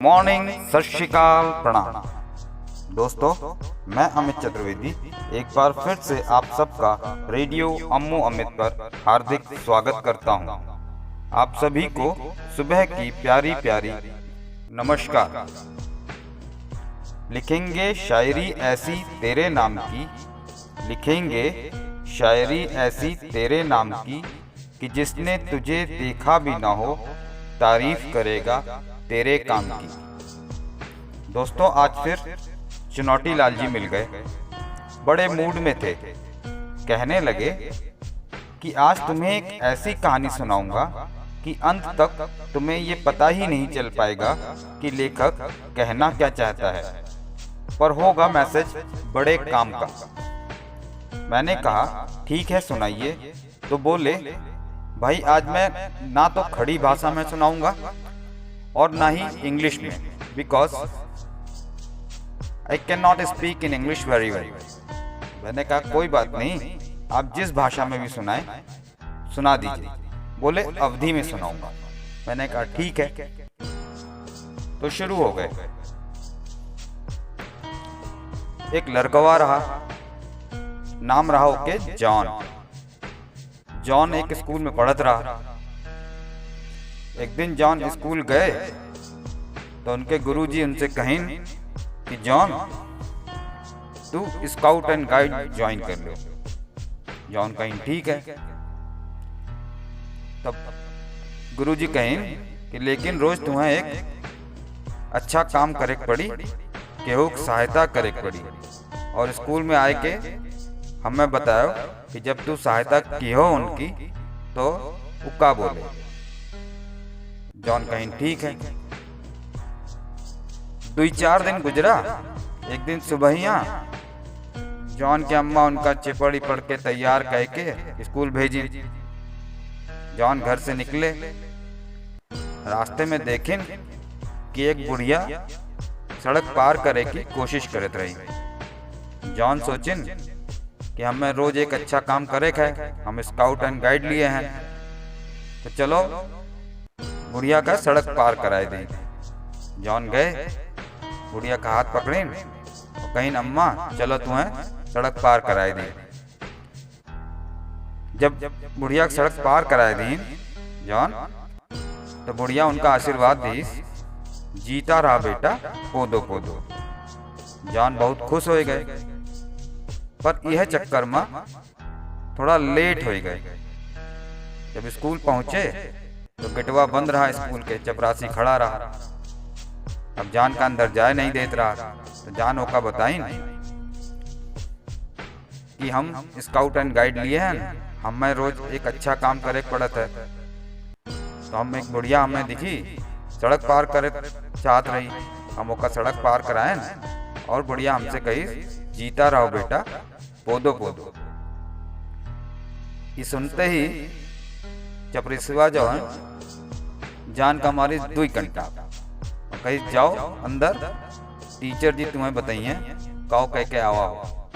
Morning, सत श्री अकाल, प्रणाम। दोस्तों, मैं अमित चतुर्वेदी एक बार फिर से आप सबका रेडियो अम्मू अमित पर हार्दिक स्वागत करता हूं। आप सभी को सुबह की प्यारी प्यारी नमस्कार। लिखेंगे शायरी ऐसी तेरे नाम की, लिखेंगे शायरी ऐसी तेरे नाम की कि जिसने तुझे देखा भी ना हो तारीफ करेगा तेरे काम की। दोस्तों, आज फिर चुनौती लाल जी मिल गए। बड़े मूड में थे। कहने लगे कि आज तुम्हें एक ऐसी कहानी सुनाऊंगा कि अंत तक तुम्हें ये पता ही नहीं चल पाएगा कि लेखक कहना क्या चाहता है, पर होगा मैसेज बड़े काम का। मैंने कहा ठीक है सुनाइए। तो बोले भाई, आज मैं ना तो खड़ी भाषा में सुनाऊंगा और ना ही इंग्लिश में, because I can not speak in English very well. मैंने कहा कोई बात नहीं, आप जिस भाषा में भी सुनाएं सुना दीजिए। बोले अवधि में सुनाऊंगा। मैंने कहा ठीक है। तो शुरू हो गए। एक लड़कवा रहा, नाम रहा ओके जॉन। जॉन एक स्कूल में पढ़त रहा। एक दिन जॉन स्कूल गए तो उनके गुरुजी उनसे कहें कि जॉन, तू स्काउट एंड गाइड ज्वाइन कर लो। जॉन कहें ठीक है। तब गुरुजी कहें कि लेकिन रोज तुम्हें एक अच्छा काम करे पड़ी, केहू सहायता करे पड़ी, और स्कूल में आए के हमें बताओ कि जब तू सहायता की हो उनकी तो उका बोले। जॉन कहें ठीक है। 2-4 दिन गुजरा। एक दिन सुबहिया जॉन के अम्मा उनका चिपड़ी पढ़ के तैयार कह के स्कूल भेजी। जॉन घर से निकले। रास्ते में देखें कि एक बुढ़िया सड़क पार करे की कोशिश करत रही। जॉन सोचिन कि हमें रोज एक अच्छा काम करे है, हम स्काउट एंड गाइड लिए हैं, तो चलो बुढ़िया का सड़क पार कराए दें। जॉन गए, बुढ़िया का हाथ पकड़े और कहीं अम्मा चलो तुम्हें सड़क पार कराए दें। जब बुढ़िया सड़क पार कराए दी जॉन, तो बुढ़िया उनका आशीर्वाद दी, जीता रहा बेटा, पोदो पोदो। जॉन बहुत खुश हो गए, पर यह चक्कर में थोड़ा लेट हो गए। जब स्कूल पहुंचे तो गेटवा बंद रहा स्कूल के, चपरासी खड़ा रहा। अब जान का अंदर जाए नहीं देत रहा। तो जान ओका बताई कि हम स्काउट एंड गाइड लिए हैं, हमें रोज एक अच्छा काम करे पड़त है। तो हम एक बुढ़िया हमें दिखी सड़क पार करे चाहत रही, हम ओका सड़क पार कराए और बुढ़िया हमसे कही जीता रहो बेटा, पोदो पोदो। ये सुनते ही चपरिसवा जो है जान का मारी 2 घंटा कहीं जाओ अंदर, टीचर जी तुम्हें बताइए काओ कह के आवा हो।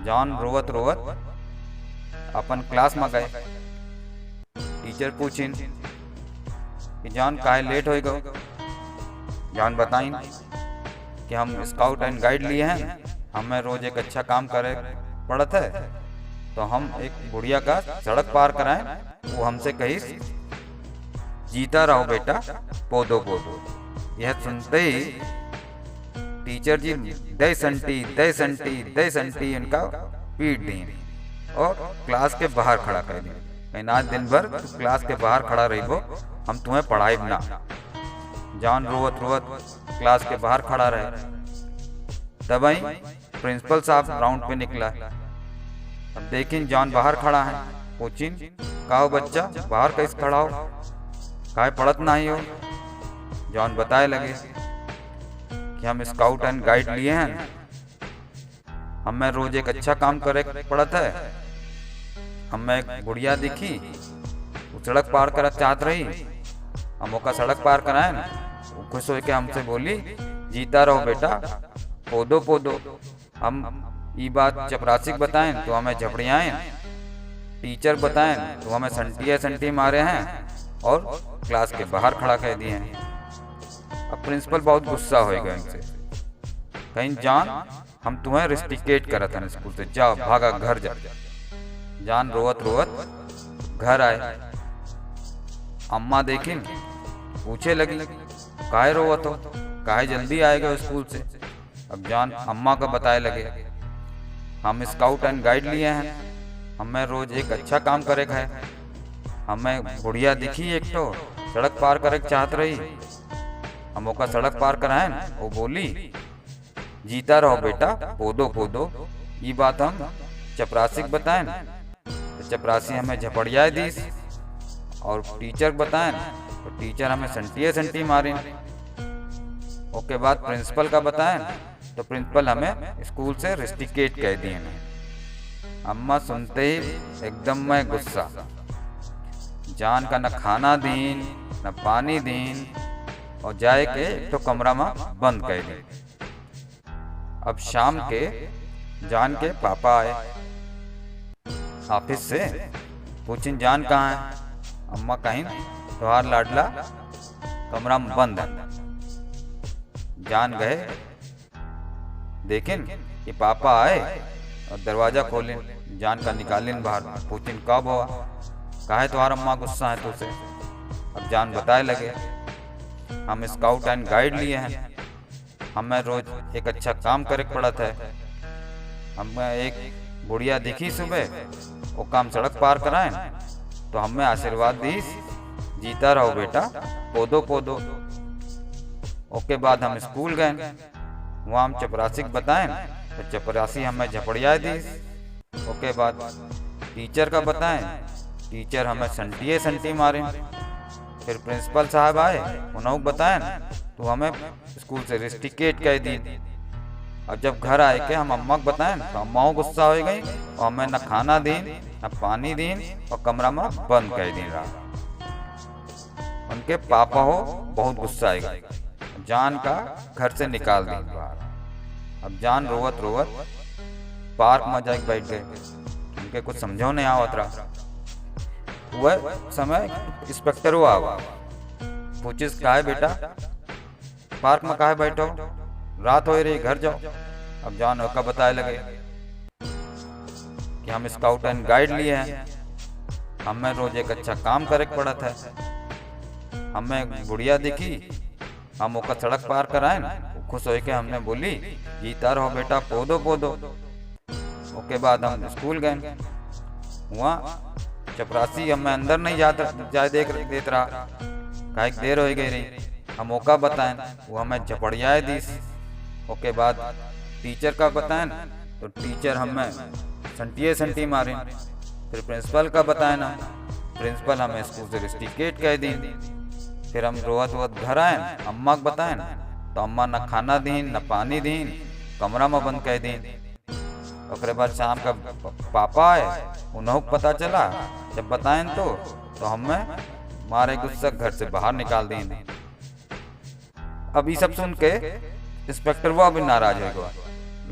जॉन रोवत रोवत अपन क्लास में गए। टीचर पूछिन कि जॉन काहे लेट हो गए। जॉन बताइन कि हम स्काउट एंड गाइड लिए हैं, हमें रोज एक अच्छा काम करे पड़त है, तो हम एक बुढ़िया का सड़क पार कराएं, वो हमसे कही जीता रहो बेटा, पोदो पोदो। यह सुनते ही टीचर जी दे संटी इनका पीट दी और क्लास के बाहर खड़ा कर दी। आज दिन भर क्लास के बाहर खड़ा रही वो, हम तुम्हें पढ़ाई ना। जॉन रोवत रोवत क्लास के बाहर खड़ा रहे। तब प्रिंसिपल साहब राउंड पे निकला। अब देखें जॉन बाहर खड़ा है। पूछिन कहो बच्चा, बाहर कैसे खड़ा हो, काहे पढ़त नहीं हो। जॉन बताए लगे कि हम स्काउट एंड गाइड लिए हैं, हमें रोज एक अच्छा काम करे पड़त है। हमें एक बुढ़िया दिखी, वो सड़क पार कर चाहत रही, हम ओका सड़क पार कराए। वो खुश हो के हमसे बोली जीता रहो बेटा, पोदो पोदो। हम ये बात चपरासी बताएं तो हमें झपड़ियाएं, टीचर बताएं तो हमें संटी मारे हैं और क्लास के बाहर खड़ा कह दिए हैं। अब प्रिंसिपल बहुत गुस्सा हो गए इनसे, कहीं जान हम तुम्हें रिस्टिकेट करा था स्कूल से, जाओ भागा घर जा। जान रोवत रोवत घर आए। अम्मा देखी, पूछे लगी काहे रोवत हो, काहे जल्दी आएगा स्कूल से। अब जान अम्मा को बताए लगे, हम स्काउट एंड गाइड लिए हैं, हमें रोज एक अच्छा काम करे है। हमें बुढ़िया दिखी एक तो सड़क पार करे चाहत रही, हम ओका सड़क पार कराएं। वो बोली जीता रहो बेटा, पोदो पोदो। ये बात हम चपरासी को बताएं तो चपरासी हमें झपड़िया दीस, और टीचर बताएं तो टीचर हमें संटिये संटी मारी। ओके बाद प्रिंसिपल का बताएं तो प्रिंसिपल हमें स्कूल से रिस्टिकेट कह दिए। अम्मा सुनते ही एकदम में गुस्सा, जान का न खाना दीन न पानी दीन, और जाए के एक तो कमरा में बंद कर दी। अब शाम के जान के पापा आए ऑफिस से, पूछिन जान कहाँ है। अम्मा कहीं त्योहार लाडला कमरा में बंद है। जान गए, देखें कि पापा आए और दरवाजा खोलें, जान का निकालिन बाहर। पूछिन कब हुआ, काहे तुम्हारा अम्मा गुस्सा है तुझसे। अब जान बताए लगे, हम स्काउट एंड गाइड लिए हैं, हमें रोज एक अच्छा काम करे पड़ा था। हमें एक बुढ़िया दिखी सुबह, वो काम सड़क पार कराएं तो हमें आशीर्वाद दीस, जीता रहो बेटा, पोदो पोदो। ओके बाद हम स्कूल गए, वहाँ हम चपरासी को बताएं तो चपरासी हमें झपड़िया दीस। ओके बाद टीचर का बताएं, टीचर हमें संटिये संटी मारे। फिर प्रिंसिपल साहब आए, उन्होंने बताएं तो हमें स्कूल से रिस्टिकेट कह दी। और जब घर आए के हम अम्मा को बताएं तो अम्मा गुस्सा हो गई और हमें न खाना दीन न पानी दीन, और कमरा में बंद कर दी रहा। उनके पापा हो बहुत गुस्सा आएगा, जान का घर से निकाल दी बाहर। अब जान रोवत रोवत पार्क में जाके बैठ गए, उनके कुछ समझो नहीं आवत रहा। वह समय इंस्पेक्टर हुआ, पूछिस काहे बेटा पार्क में काहे बैठो, रात हो रही घर जाओ। अब जान का बताए लगे कि हम स्काउट एंड गाइड लिए हैं, हमें रोज एक अच्छा काम करे पड़ा था। हमें बुढ़िया दिखी, हम ओका सड़क पार कराएं, खुश हो के हमने बोली जीता रहो बेटा, पोदो पोदो। ओके बाद हम स्कूल गए, वहाँ चपरासी हमें अंदर नहीं जाए देत रहा, काहे देर हो गई रही। हम मौका बताएं, वो हमें झपड़िया दीस। ओके बाद टीचर का बताएं तो टीचर हमें संटिये संटी मारे। फिर प्रिंसिपल का बताएं ना, प्रिंसिपल हमें स्कूल से रिस्टिकेट कह दी। फिर हम रोवत रोवत घर आए, अम्मा को बताएं तो अम्मा न खाना दीन न पानी दीन, कमरा में बंद कह दी। उसके बाद शाम का पापा आए, उन्हें पता चला, जब बताएं तो हमें मारे गुस्सा घर से बाहर निकाल दी। अब ये सब सुन के इंस्पेक्टर वो भी नाराज हो गया,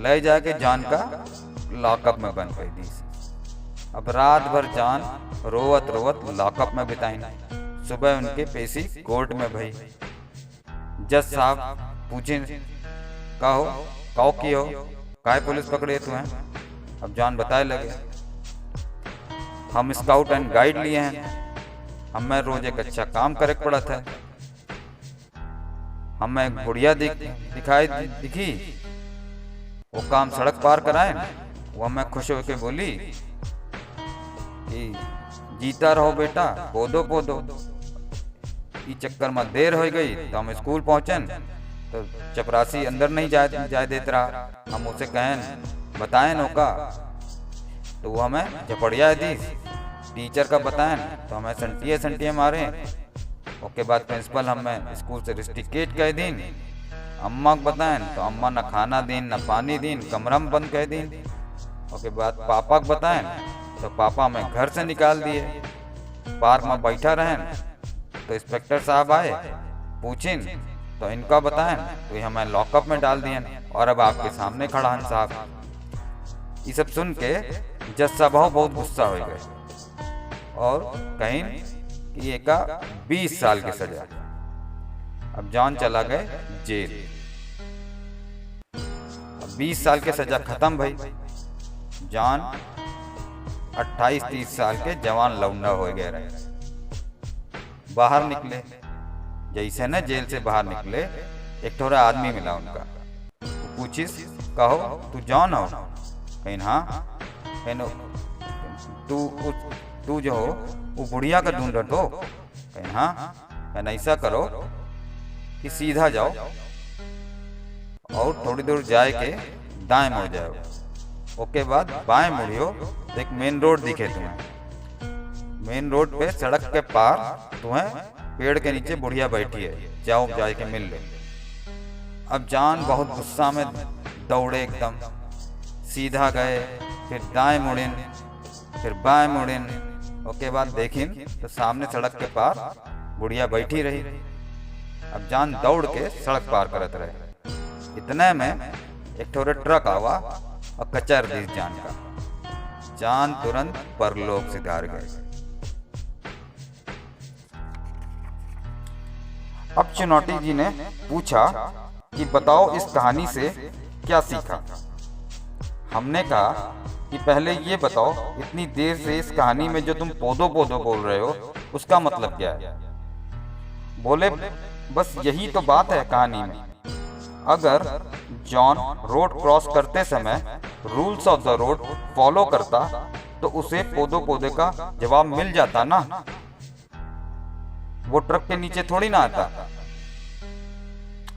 ले जाके जान का लॉकअप में बंद कर दी। अब रात भर जान रोवत रोवत लॉकअप में बिताई। सुबह उनके पेशी कोर्ट में भई। जज साहब पूछे कहो की हो, काहे पुलिस पकड़े तुम्हें। अब जान बताए लगे, हम स्काउट एंड गाइड लिए हैं, हमें रोज एक अच्छा काम करे पड़ा था। हमें एक बुढ़िया दिखी, वो काम सड़क पार कराएं, वो हमें खुश होके बोली कि जीता रहो बेटा, पोदो पोदो। इस चक्कर में देर हो गई तो हम स्कूल पहुंचे तो चपरासी अंदर नहीं जाए देता रहा। हम उसे कहें बताएं नौका तो वो हमें झपड़िया दी। टीचर का बताएं तो हमें संटिये मारे। उसके बाद प्रिंसिपल हमें स्कूल से रिस्टिकेट कह दी। अम्मा को बताएं तो अम्मा न खाना दीन न पानी दीन, कमरा में बंद कह दी। उसके बाद पापा को बताएं तो पापा हमें घर से निकाल दिए। पार्क में बैठा रहें तो इंस्पेक्टर साहब आए, पूछिन तो इनका बताएं तो हमें लॉकअप में डाल दिए और अब आपके सामने खड़ा हन साहब। ये सब सुन के जज साहब बहुत गुस्सा हो गए और कहीं कि ये का 20 साल की सजा। अब जॉन चला गए जेल। अब 20 साल के सजा खत्म भाई। जॉन 28-30 साल के जवान लौंडा हो गए रहे। बाहर निकले, जैसे न जेल से बाहर निकले, एक थोड़ा आदमी मिला उनका। पूछिस, कहो तू जॉन हो? कहीं हाँ। तू जो हो वो बुढ़िया का ढूंढत हो? कहीं हाँ। कहना ऐसा करो कि सीधा जाओ और थोड़ी दूर जाए के दाएं मुड़ जाओ। ओके बाद बाएं मुड़ियो तो एक मेन रोड दिखे तुम्हें। मेन रोड पे सड़क के पार तुम्हें पेड़ के नीचे बुढ़िया बैठी है, जाओ जाके मिल लो। अब जॉन बहुत गुस्सा में दौड़े, एकदम सीधा गए, फिर दाएं मुड़िन, फिर बाएं मुड़िन। ओके बाद देखिन तो सामने सड़क के पार बुढ़िया बैठी रही। अब जॉन दौड़ के सड़क पार करत रहे। इतने में एक थोड़े ट्रक आवा और कचर दी जॉन का। जॉन तुरंत परलोक सिधार गए। अब चिनौटी जी ने पूछा कि बताओ इस कहानी से क्या सीखा। हमने कहा कि पहले ये बताओ, इतनी देर से इस कहानी में जो तुम पोदो पोदो बोल रहे हो उसका मतलब क्या है? बोले बस यही तो बात है कहानी में। अगर जॉन रोड क्रॉस करते समय rules of the road follow करता तो उसे पोदो पोदे का जवाब मिल जाता ना। वो ट्रक के नीचे थोड़ी ना आता।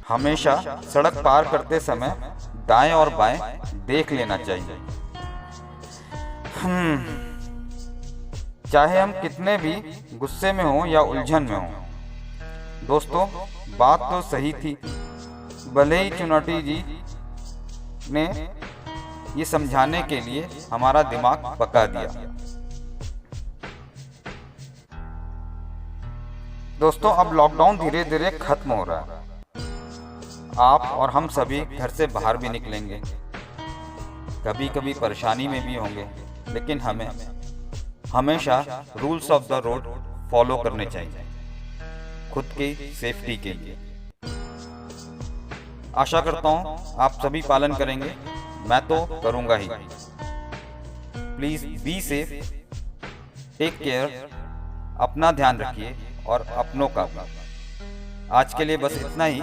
हमेशा सड़क पार करते समय दाएं और बाएं देख लेना चाहिए। चाहे हम कितने भी गुस्से में हों या उलझन में हों। दोस्तों बात तो सही थी, भले ही चिनौटी जी ने ये समझाने के लिए हमारा दिमाग पका दिया। दोस्तों अब लॉकडाउन धीरे धीरे खत्म हो रहा है। आप और हम सभी घर से बाहर भी निकलेंगे, कभी कभी परेशानी में भी होंगे, लेकिन हमें हमेशा rules of the road follow करने चाहिए खुद की सेफ्टी के लिए। आशा करता हूँ आप सभी पालन करेंगे, मैं तो करूँगा ही। Please be safe, take care, अपना ध्यान रखिए और अपनों का भी। आज के लिए बस इतना ही।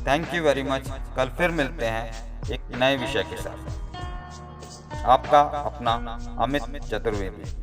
Thank you very much. कल फिर मिलते हैं एक नए विषय के साथ। आपका अपना अमित चतुर्वेदी।